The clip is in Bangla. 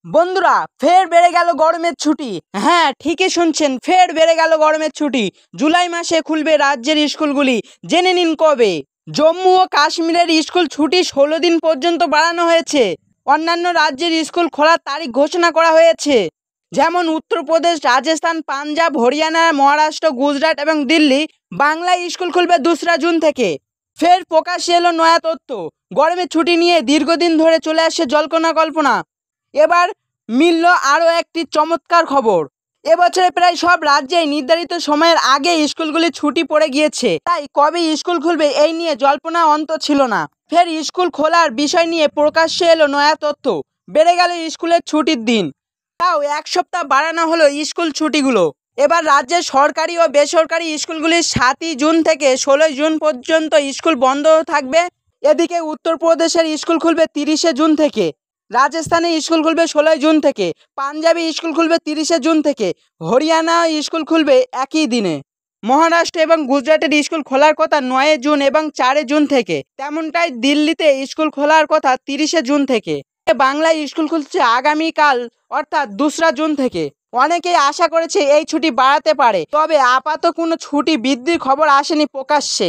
বন্ধুরা ফের বেড়ে গেল গরমের ছুটি। হ্যাঁ, ঠিকই শুনছেন, ফের বেড়ে গেল গরমের ছুটি। জুলাই মাসে খুলবে রাজ্যের স্কুলগুলি। জেনে নিন কবে। জম্মু ও কাশ্মীরের স্কুল ছুটি 16 দিন পর্যন্ত বাড়ানো হয়েছে। অন্যান্য রাজ্যের স্কুল খোলার তারিখ ঘোষণা করা হয়েছে, যেমন উত্তরপ্রদেশ, রাজস্থান, পাঞ্জাব, হরিয়ানা, মহারাষ্ট্র, গুজরাট এবং দিল্লি। বাংলায় স্কুল খুলবে 2রা জুন থেকে। ফের প্রকাশ্যে এলো নয়া তথ্য। গরমের ছুটি নিয়ে দীর্ঘদিন ধরে চলে আসছে জল্পনা কল্পনা। এবার মিলল আরও একটি চমৎকার খবর। এবছরে প্রায় সব রাজ্যেই নির্ধারিত সময়ের আগে স্কুলগুলি ছুটি পড়ে গিয়েছে। তাই কবে স্কুল খুলবে এই নিয়ে জল্পনা অন্ত ছিল না। ফের স্কুল খোলার বিষয় নিয়ে প্রকাশ্যে এলো নয়া তথ্য। বেড়ে গেল স্কুলের ছুটির দিন, তাও 1 সপ্তাহ বাড়ানো হলো স্কুল ছুটিগুলো। এবার রাজ্যের সরকারি ও বেসরকারি স্কুলগুলির 7ই জুন থেকে 16 জুন পর্যন্ত স্কুল বন্ধ থাকবে। এদিকে উত্তরপ্রদেশের স্কুল খুলবে 30শে জুন থেকে, রাজস্থানে স্কুল খুলবে 16 জুন থেকে, পাঞ্জাবে স্কুল খুলবে 30শে জুন থেকে, হরিয়ানা স্কুল খুলবে একই দিনে। মহারাষ্ট্র এবং গুজরাটের স্কুল খোলার কথা 9 জুন এবং 4 জুন থেকে। তেমনটাই দিল্লিতে স্কুল খোলার কথা 30শে জুন থেকে। বাংলায় স্কুল খুলছে আগামীকাল অর্থাৎ 2রা জুন থেকে। অনেকেই আশা করেছে এই ছুটি বাড়াতে পারে, তবে আপাতত কোনো ছুটি বৃদ্ধির খবর আসেনি প্রকাশ্যে।